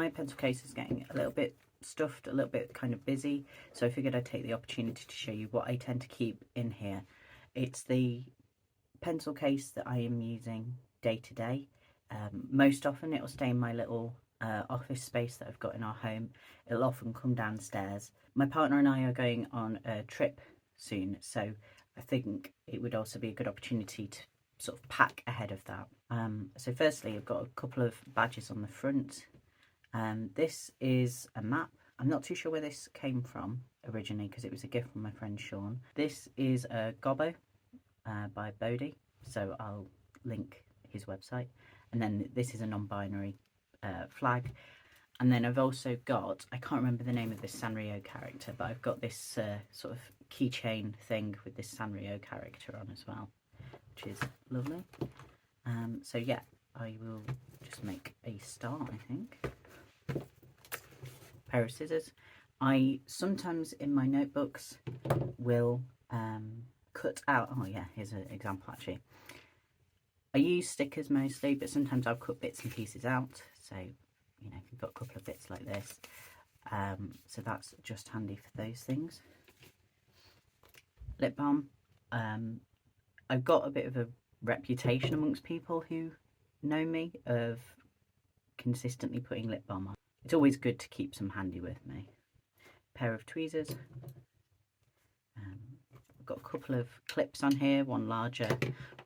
my pencil case is getting a little bit stuffed, a little bit kind of busy, so I figured I'd take the opportunity to show you what I tend to keep in here. It's the pencil case that I am using day to day. Most often it will stay in my little office space that I've got in our home. It'll often come downstairs. My partner and I are going on a trip soon, so I think it would also be a good opportunity to sort of pack ahead of that. So firstly, I've got a couple of badges on the front. This is a map. I'm not too sure where this came from originally because it was a gift from my friend Sean. This is a gobbo by Bodhi, so I'll link his website. And then this is a non-binary flag. And then I've also got, I can't remember the name of this Sanrio character, but I've got this sort of keychain thing with this Sanrio character on as well, which is lovely. So yeah, I will just make a start, I think. Pair of scissors. I sometimes in my notebooks will cut out, oh yeah, here's an example actually. I use stickers mostly, but sometimes I'll cut bits and pieces out. So, you know, you've got a couple of bits like this. So that's just handy for those things. Lip balm. I've got a bit of a reputation amongst people who know me of consistently putting lip balm on. It's always good to keep some handy with me. Pair of tweezers. I've got a couple of clips on here, one larger,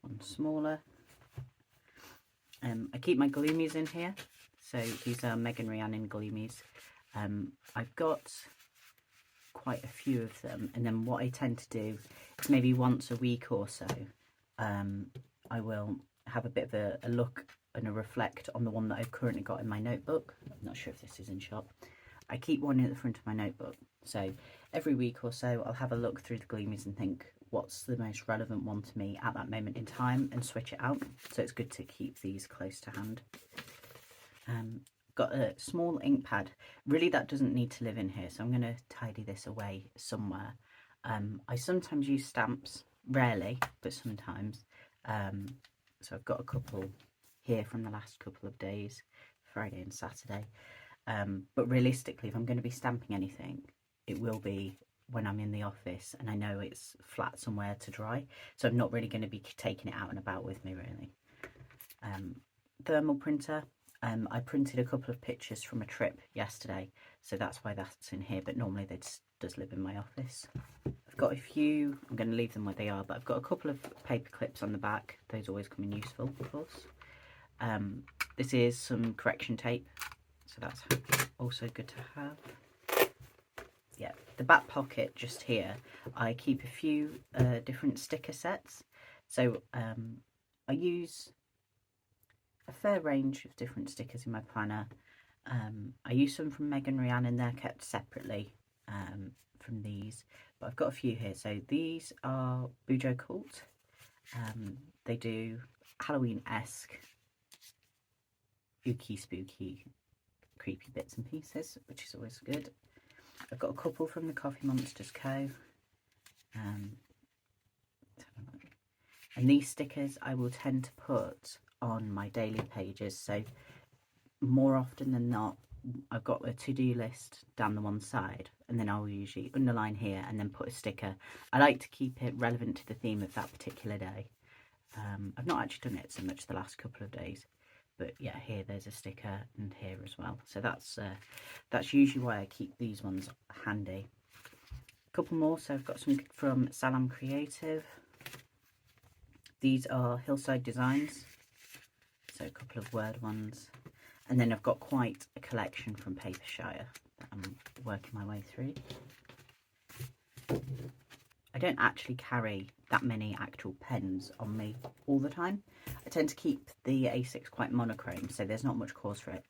one smaller. I keep my gloomies in here. So these are Megan Rhiannon gloomies. I've got quite a few of them, and then what I tend to do is maybe once a week or so, I will have a bit of a look and a reflect on the one that I've currently got in my notebook. I'm not sure if this is in shop. I keep one at the front of my notebook, so every week or so I'll have a look through the gloomies and think what's the most relevant one to me at that moment in time and switch it out. So it's good to keep these close to hand. Got a small ink pad. Really, that doesn't need to live in here, so I'm going to tidy this away somewhere. I sometimes use stamps, rarely, but sometimes. So I've got a couple here from the last couple of days, Friday and Saturday. But realistically, if I'm going to be stamping anything, it will be when I'm in the office and I know it's flat somewhere to dry. So I'm not really going to be taking it out and about with me, really. Thermal printer. I printed a couple of pictures from a trip yesterday, so that's why that's in here, but normally they does live in my office. I've got a few, I'm going to leave them where they are, but I've got a couple of paper clips on the back. Those always come in useful, of course. This is some correction tape, so that's also good to have. Yeah, the back pocket just here, I keep a few different sticker sets. So I use a fair range of different stickers in my planner. I use some from Megan Rhiannon, they're kept separately from these, but I've got a few here. So these are Bujo Cult. They do Halloween-esque, ooky spooky, creepy bits and pieces, which is always good. I've got a couple from the Coffee Monsters Co. And these stickers I will tend to put on my daily pages, so more often than not I've got a to-do list down the one side, and then I'll usually underline here and then put a sticker. I like to keep it relevant to the theme of that particular day. I've not actually done it so much the last couple of days, but yeah, here there's a sticker and here as well, so that's usually why I keep these ones handy. A couple more, so I've got some from Salam Creative. These are Hillside Designs, so a couple of word ones, and then I've got quite a collection from Papershire that I'm working my way through. I don't actually carry that many actual pens on me all the time. I tend to keep the A6 quite monochrome, so there's not much cause for it.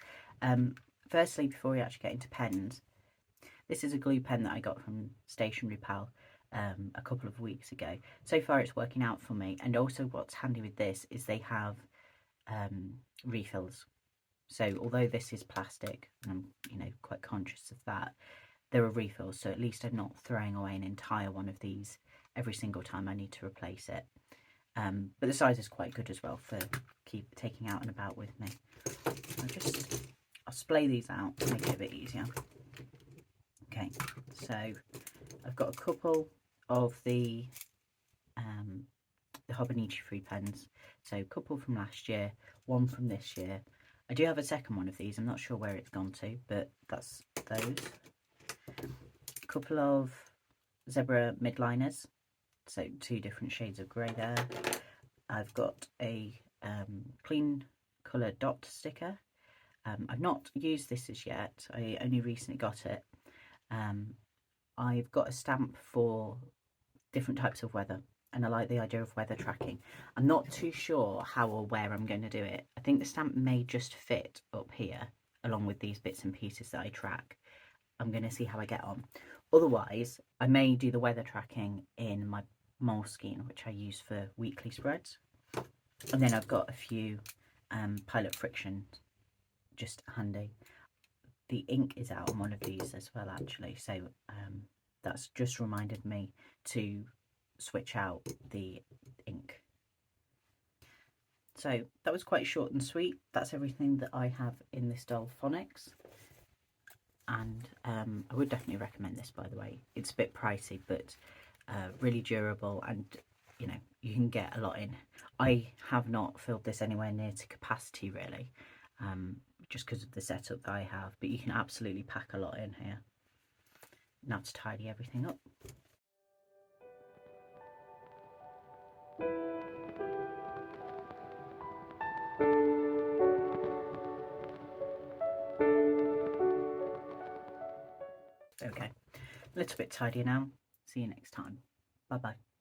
Firstly, before we actually get into pens, this is a glue pen that I got from Stationery Pal a couple of weeks ago. So far it's working out for me, and also what's handy with this is they have refills. So although this is plastic, and I'm quite conscious of that, there are refills, so at least I'm not throwing away an entire one of these every single time I need to replace it. But the size is quite good as well for keep taking out and about with me. I'll I'll splay these out to make it a bit easier. Okay, so I've got a couple of the Hobonichi free pens. So a couple from last year, one from this year. I do have a second one of these. I'm not sure where it's gone to, but that's those. A couple of zebra midliners, so 2 different shades of grey there. I've got a clean colour dot sticker. I've not used this as yet. I only recently got it. I've got a stamp for different types of weather, and I like the idea of weather tracking. I'm not too sure how or where I'm going to do it. I think the stamp may just fit up here along with these bits and pieces that I track. I'm going to see how I get on. Otherwise, I may do the weather tracking in my Moleskine, which I use for weekly spreads. And then I've got a few Pilot Friction just handy. The ink is out on one of these as well, actually, so that's just reminded me to switch out the ink. So that was quite short and sweet. That's everything that I have in this delfonics, and I would definitely recommend this, by the way. It's a bit pricey, but really durable, and you know, you can get a lot in. I have not filled this anywhere near to capacity, really, just because of the setup that I have, but you can absolutely pack a lot in here. Now to tidy everything up. Okay, a little bit tidier now. See you next time. Bye bye.